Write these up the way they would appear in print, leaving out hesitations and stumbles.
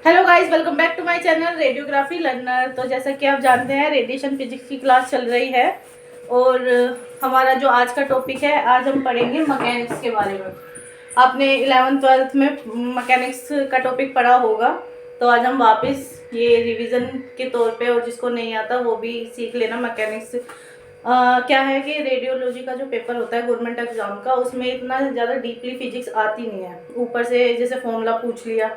Hello guys, welcome back to my channel radiography learner. तो जैसा कि आप जानते हैं, रेडिएशन फिजिक्स की क्लास चल रही है और हमारा जो आज का टॉपिक है, आज हम पढ़ेंगे मैकेनिक्स के बारे में। आपने 11th-12th में मैकेनिक्स का टॉपिक पढ़ा होगा, तो आज हम वापस ये रिवीजन के तौर पे, और जिसको नहीं आता वो भी सीख लेना मैकेनिक्स। क्या है कि रेडियोलॉजी का जो पेपर होता है गवर्नमेंट एग्जाम का, उसमें इतना ज़्यादा डीपली फिजिक्स आती नहीं है। ऊपर से जैसे फॉर्मूला पूछ लिया,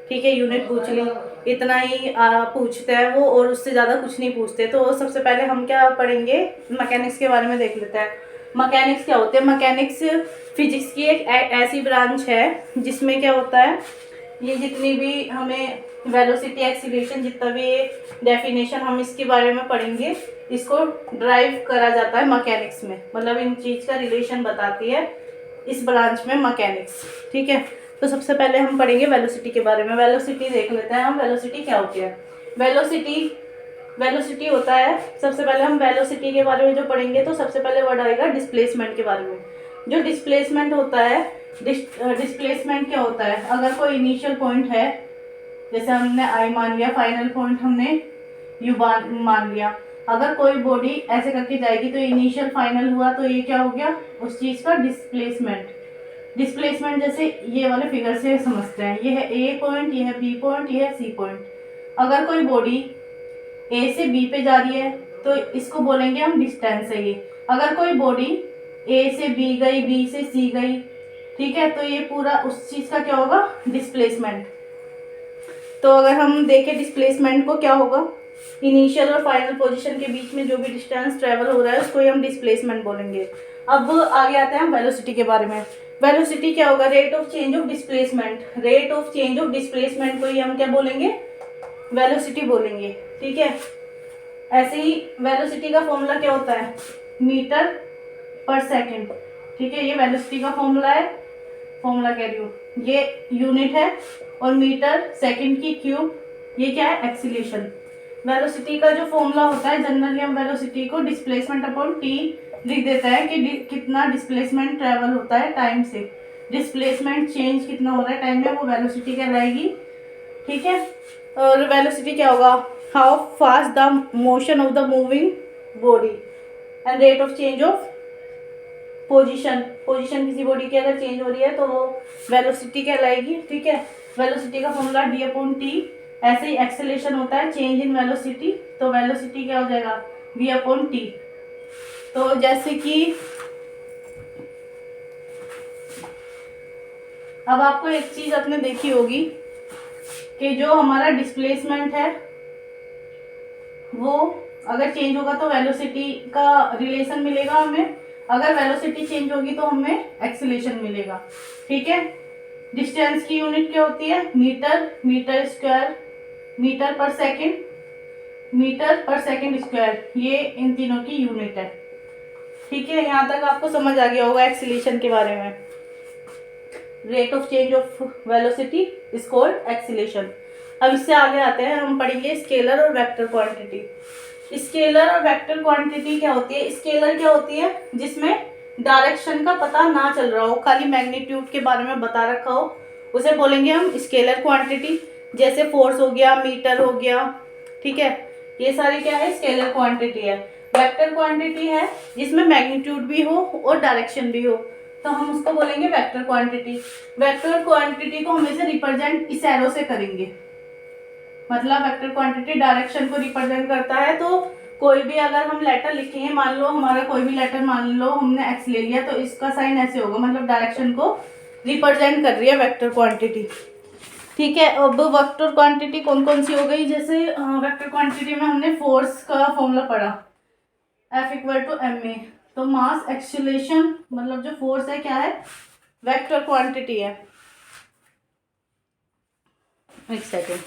ठीक है, यूनिट पूछ ली, इतना ही पूछते हैं वो, और उससे ज़्यादा कुछ नहीं पूछते। तो सबसे पहले हम क्या पढ़ेंगे, मैकेनिक्स के बारे में देख लेते हैं। मैकेनिक्स क्या होते हैं? मैकेनिक्स फिजिक्स की एक ऐसी ब्रांच है जिसमें क्या होता है, ये जितनी भी हमें वेलोसिटी, एक्सीलरेशन, जितना भी डेफिनेशन हम इसके बारे में पढ़ेंगे, इसको ड्राइव करा जाता है मैकेनिक्स में। मतलब इन चीज़ का रिलेशन बताती है इस ब्रांच में मैकेनिक्स, ठीक है। तो सबसे पहले हम पढ़ेंगे वेलोसिटी के बारे में। वेलोसिटी देख लेते हैं हम, वेलोसिटी क्या होती है। वेलोसिटी वेलोसिटी होता है, सबसे पहले हम वेलोसिटी के बारे में जो पढ़ेंगे, तो सबसे पहले वर्ड आएगा डिस्प्लेसमेंट के बारे में। जो डिस्प्लेसमेंट होता है, डिस्प्लेसमेंट क्या होता है? अगर कोई इनिशियल पॉइंट है, जैसे हमने आई मान लिया, फाइनल पॉइंट हमने यू मान लिया। अगर कोई बॉडी ऐसे करके जाएगी तो इनिशियल फाइनल हुआ, तो ये क्या हो गया? उस चीज़ का डिस्प्लेसमेंट। डिस्प्लेसमेंट जैसे ये वाले फिगर से समझते हैं, ये है ए पॉइंट, ये है बी पॉइंट, ये है सी पॉइंट। अगर कोई बॉडी ए से बी पे जा रही है तो इसको बोलेंगे हम डिस्टेंस है ये। अगर कोई बॉडी ए से बी गई, बी से सी गई, ठीक है, तो ये पूरा उस चीज़ का क्या होगा? डिस्प्लेसमेंट। तो अगर हम देखें डिस्प्लेसमेंट को, क्या होगा? इनिशियल और फाइनल पोजीशन के बीच में जो भी डिस्टेंस ट्रेवल हो रहा है उसको ही हम डिस्प्लेसमेंट बोलेंगे। अब आगे आते हैं हम वेलोसिटी के बारे में। वेलोसिटी क्या होगा? Rate of change of displacement. Rate of change of displacement को ही हम क्या बोलेंगे? वेलोसिटी बोलेंगे, ठीक है। ऐसे ही वेलोसिटी का फॉर्मूला क्या होता है? मीटर पर सेकेंड, ठीक है। ये वेलोसिटी का फॉर्मूला है, फॉर्मूला कह रही हूँ, ये यूनिट है, और मीटर सेकंड की क्यूब, ये क्या है? एक्सीलरेशन। वेलोसिटी का जो फॉर्मूला होता है, जनरली हम वेलोसिटी को डिस्प्लेसमेंट अपॉन टी लिख देता है कि कितना डिस्प्लेसमेंट ट्रेवल होता है टाइम से। डिस्प्लेसमेंट चेंज कितना हो रहा है टाइम में, वो वेलोसिटी कहलाएगी, ठीक है। और वेलोसिटी क्या होगा? How fast the motion of the moving body and rate of change of position. Position किसी बॉडी की अगर चेंज हो रही है तो वो वेलोसिटी कहलाएगी, ठीक है। वेलोसिटी का फॉर्मूला डी अपॉन टी। ऐसे ही एक्सेलेरेशन होता है, चेंज इन वेलोसिटी, तो वेलोसिटी क्या हो जाएगा? V upon t. तो जैसे कि अब आपको एक चीज आपने देखी होगी कि जो हमारा डिस्प्लेसमेंट है वो अगर चेंज होगा तो वेलोसिटी का रिलेशन मिलेगा हमें। अगर वेलोसिटी चेंज होगी तो हमें एक्सेलेरेशन मिलेगा, ठीक है। डिस्टेंस की यूनिट क्या होती है? मीटर, मीटर स्क्वायर, मीटर पर सेकंड, मीटर पर सेकंड स्क्वायर, ये इन तीनों की यूनिट है, ठीक है। यहाँ तक आपको समझ आ गया होगा एक्सीलरेशन के बारे में। Rate of change of velocity is called acceleration. अब इससे आगे आते हैं, हम पढ़ेंगे स्केलर और वेक्टर क्वांटिटी। स्केलर और वेक्टर क्वांटिटी क्या होती है? स्केलर क्या होती है? जिसमें डायरेक्शन का पता ना चल रहा हो, खाली मैग्नीट्यूड के बारे में बता रखा हो, उसे बोलेंगे हम स्केलर क्वांटिटी। जैसे फोर्स हो गया, मीटर हो गया, ठीक है, ये सारी क्या है? स्केलर क्वांटिटी है। वेक्टर क्वांटिटी है जिसमें मैग्नीट्यूड भी हो और डायरेक्शन भी हो, तो हम उसको बोलेंगे वेक्टर क्वांटिटी। वेक्टर क्वांटिटी को हमेशा रिप्रेजेंट इस एरो से करेंगे। मतलब वेक्टर क्वांटिटी डायरेक्शन को रिप्रेजेंट करता है। तो कोई भी अगर हम लेटर लिखेंगे, मान लो हमारा कोई भी लेटर, मान लो हमने एक्स ले लिया, तो इसका साइन ऐसे होगा, मतलब डायरेक्शन को रिप्रेजेंट कर रही है वेक्टर क्वांटिटी, ठीक है। अब वेक्टर क्वांटिटी कौन कौन सी हो गई? जैसे वेक्टर क्वांटिटी में हमने फोर्स का फॉर्मूला पढ़ा, F equal to m a. तो मास एक्सीलरेशन, मतलब जो फोर्स है क्या है? वेक्टर क्वांटिटी है। एक सेकेंड,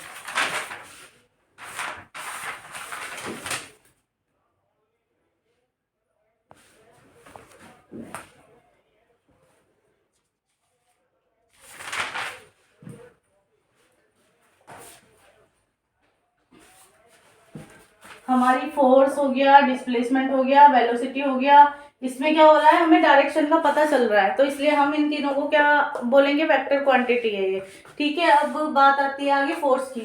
हमारी फोर्स हो गया, डिस्प्लेसमेंट हो गया, वेलोसिटी हो गया, इसमें क्या हो रहा है, हमें डायरेक्शन का पता चल रहा है, तो इसलिए हम इन तीनों को क्या बोलेंगे, वेक्टर क्वांटिटी है ये। ठीक है, अब बात आती है आगे फोर्स की।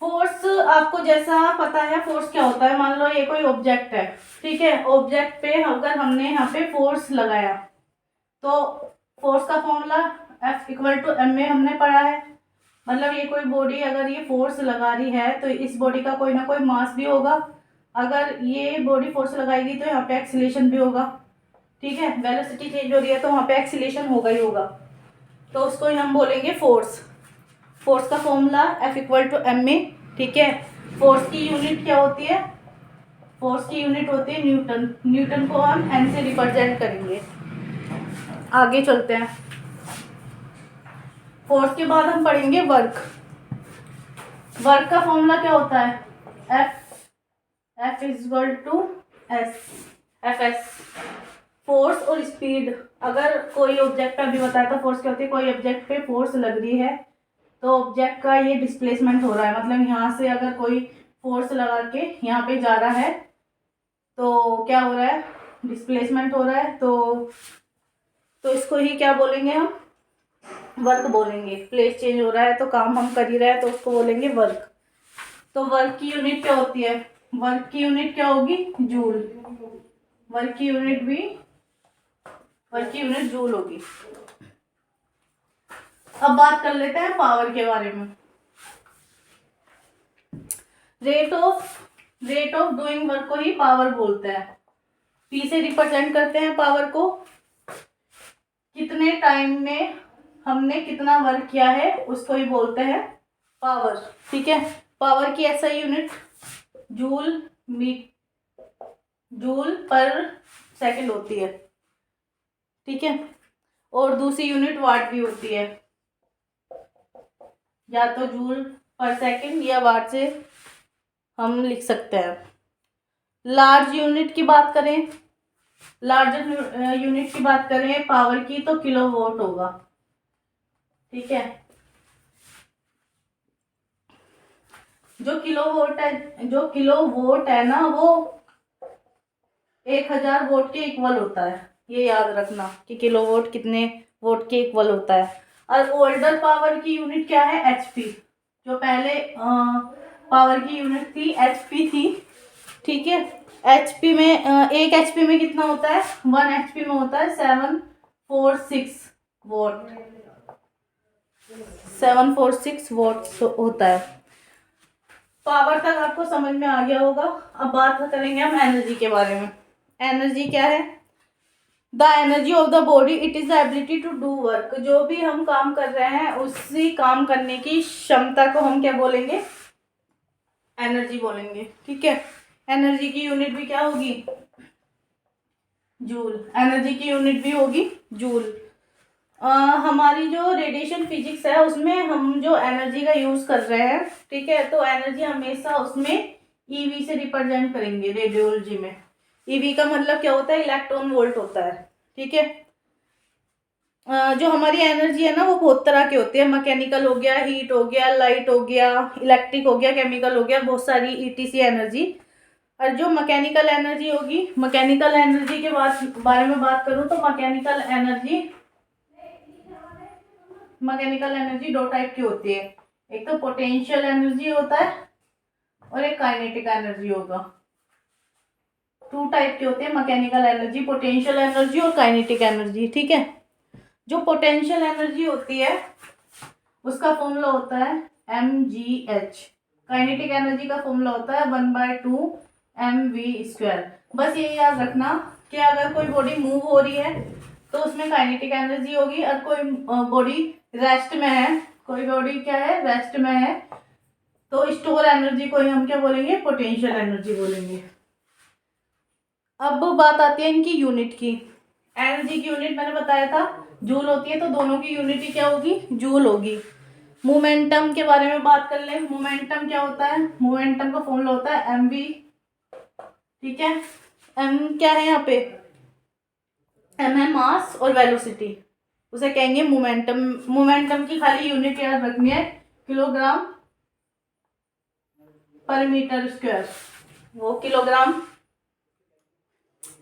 फोर्स आपको जैसा पता है फोर्स क्या होता है, मान लो ये कोई ऑब्जेक्ट है, ठीक है, ऑब्जेक्ट पे अगर हमने यहाँ पे फोर्स लगाया तो फोर्स का formula F equal to m में हमने पढ़ा है। मतलब ये कोई बॉडी अगर ये फोर्स लगा रही है तो इस बॉडी का कोई ना कोई मास भी होगा, अगर ये बॉडी फोर्स लगाएगी तो यहाँ पे एक्सीलेशन भी होगा। ठीक है, वेलोसिटी चेंज हो रही है तो वहाँ पे एक्सीलेशन होगा ही होगा, तो उसको ही हम बोलेंगे फोर्स। फोर्स का formula F equal to m में। ठीक है, फोर्स की यूनिट क्या होती है, फोर्स की यूनिट होती है न्यूटन। न्यूटन को हम एन से रिप्रेजेंट करेंगे। आगे चलते हैं, फोर्स के बाद हम पढ़ेंगे वर्क। वर्क का फॉर्मूला क्या होता है, F is equal to f s. Force और स्पीड, अगर कोई ऑब्जेक्ट पे, अभी बताया था फोर्स क्या होती है, कोई ऑब्जेक्ट पे फोर्स लग रही है तो ऑब्जेक्ट का ये डिस्प्लेसमेंट हो रहा है, मतलब यहाँ से अगर कोई फोर्स लगा के यहाँ पे जा रहा है तो क्या हो रहा है, डिस्प्लेसमेंट हो रहा है, तो इसको ही क्या बोलेंगे हम, वर्क बोलेंगे। प्लेस चेंज हो रहा है तो काम हम कर ही रहे हैं तो उसको बोलेंगे वर्क। तो वर्क की यूनिट क्या होती है, वर्क की यूनिट क्या होगी, जूल। वर्क की यूनिट जूल होगी। अब बात कर लेते हैं पावर के बारे में। रेट ऑफ डूइंग वर्क को ही पावर बोलते हैं। पी से रिप्रेजेंट करते हैं पावर को, कितने टाइम में हमने कितना वर्क किया है उसको ही बोलते हैं पावर। ठीक है, पावर की ऐसा यूनिट जूल पर सेकंड होती है। ठीक है, और दूसरी यूनिट वाट भी होती है, या तो जूल पर सेकंड या वाट से हम लिख सकते हैं। लार्ज यूनिट की बात करें, लार्जर यूनिट की बात करें पावर की तो किलोवाट होगा। ठीक है, जो किलोवाट है ना वो 1000 वोट के इक्वल होता है। ये याद रखना कि किलोवाट कितने वोट के इक्वल होता है। और ओल्डर पावर की यूनिट क्या है, एचपी। जो पहले पावर की यूनिट थी एचपी थी। ठीक है, एचपी में एक एचपी में कितना होता है, 1 एचपी में होता है 746 वोट। 746 वोट होता है। पावर तक आपको समझ में आ गया होगा। अब बात करेंगे हम एनर्जी के बारे में। एनर्जी क्या है, the energy of the body, it is the ability to do work. जो भी हम काम कर रहे हैं उसी काम करने की क्षमता को हम क्या बोलेंगे, एनर्जी बोलेंगे। ठीक है, एनर्जी की यूनिट भी क्या होगी, जूल। एनर्जी की यूनिट भी होगी जूल। हमारी जो रेडिएशन फिजिक्स है उसमें हम जो एनर्जी का यूज कर रहे हैं, ठीक है, तो एनर्जी हमेशा उसमें ईवी से रिप्रेजेंट करेंगे। रेडियोलॉजी में ईवी का मतलब क्या होता है, इलेक्ट्रॉन वोल्ट होता है। ठीक है, जो हमारी एनर्जी है ना वो बहुत तरह की होती है। मैकेनिकल हो गया, हीट हो गया, लाइट हो गया, इलेक्ट्रिक हो गया, केमिकल हो गया, बहुत सारी ईटीसी एनर्जी। और जो मैकेनिकल एनर्जी होगी, मैकेनिकल एनर्जी के बारे में बात करूं तो मैकेनिकल एनर्जी दो टाइप की होती है। एक तो पोटेंशियल एनर्जी होता है और एक काइनेटिक एनर्जी होगा। 2 टाइप की होती है मैकेनिकल एनर्जी, पोटेंशियल एनर्जी और काइनेटिक एनर्जी। ठीक है, जो पोटेंशियल एनर्जी होती है उसका फॉर्मूला होता है mgh। काइनेटिक एनर्जी का फॉर्मूला होता है 1/2 mv²। बस ये याद रखना कि अगर कोई बॉडी मूव हो रही है तो उसमें काइनेटिक एनर्जी होगी, और कोई बॉडी रेस्ट में है, कोई बॉडी क्या है, रेस्ट में है, तो स्टोर एनर्जी को ही हम क्या बोलेंगे, पोटेंशियल एनर्जी बोलेंगे। अब बात आती है इनकी यूनिट की। एनर्जी की यूनिट मैंने बताया था जूल होती है, तो दोनों की यूनिट क्या होगी, जूल होगी। मोमेंटम के बारे में बात कर ले। मोमेंटम क्या होता है, मोमेंटम का फॉर्मूला होता है mv। ठीक है, m क्या है यहाँ पे, m है मास और वेलोसिटी, उसे कहेंगे मोमेंटम। मोमेंटम की खाली यूनिट याद रखनी है, किलोग्राम पर मीटर स्क्वायर। वो किलोग्राम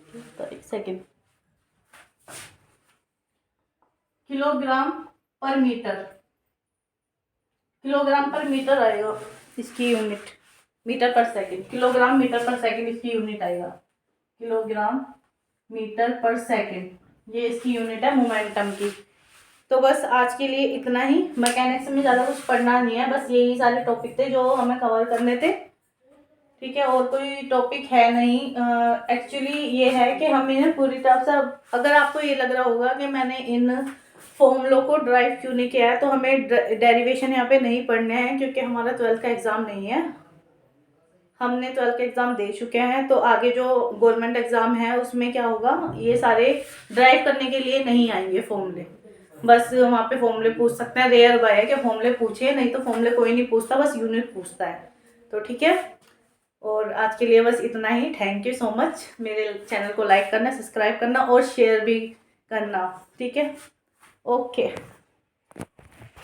एक सेकेंड, किलोग्राम पर मीटर, किलोग्राम पर मीटर आएगा इसकी यूनिट, मीटर पर सेकंड, किलोग्राम मीटर पर सेकंड इसकी यूनिट आएगा, किलोग्राम मीटर पर सेकंड, ये इसकी यूनिट है मोमेंटम की। तो बस आज के लिए इतना ही, मैकेनिक्स में ज़्यादा कुछ पढ़ना नहीं है, बस यही सारे टॉपिक थे जो हमें कवर करने थे, ठीक है। और कोई टॉपिक है नहीं। एक्चुअली ये है कि हमें पूरी तरह से, अगर आपको ये लग रहा होगा कि मैंने इन फॉर्मूलों को ड्राइव क्यों नहीं किया है, तो हमें डेरिवेशन यहाँ पे नहीं पढ़ने हैं, क्योंकि हमारा 12th का एग्ज़ाम नहीं है, हमने 12th का एग्ज़ाम दे चुके हैं। तो आगे जो गवर्नमेंट एग्ज़ाम है उसमें क्या होगा, ये सारे ड्राइव करने के लिए नहीं आएंगे फॉर्मूले, बस वहाँ पे फॉर्मूले पूछ सकते हैं, रेयर बाय है कि फॉर्मूले पूछे, नहीं तो फॉर्मूले कोई नहीं पूछता, बस यूनिट पूछता है। तो ठीक है, और आज के लिए बस इतना ही। Thank you so much. मेरे चैनल को लाइक करना, सब्सक्राइब करना और शेयर भी करना, ठीक है। ओके।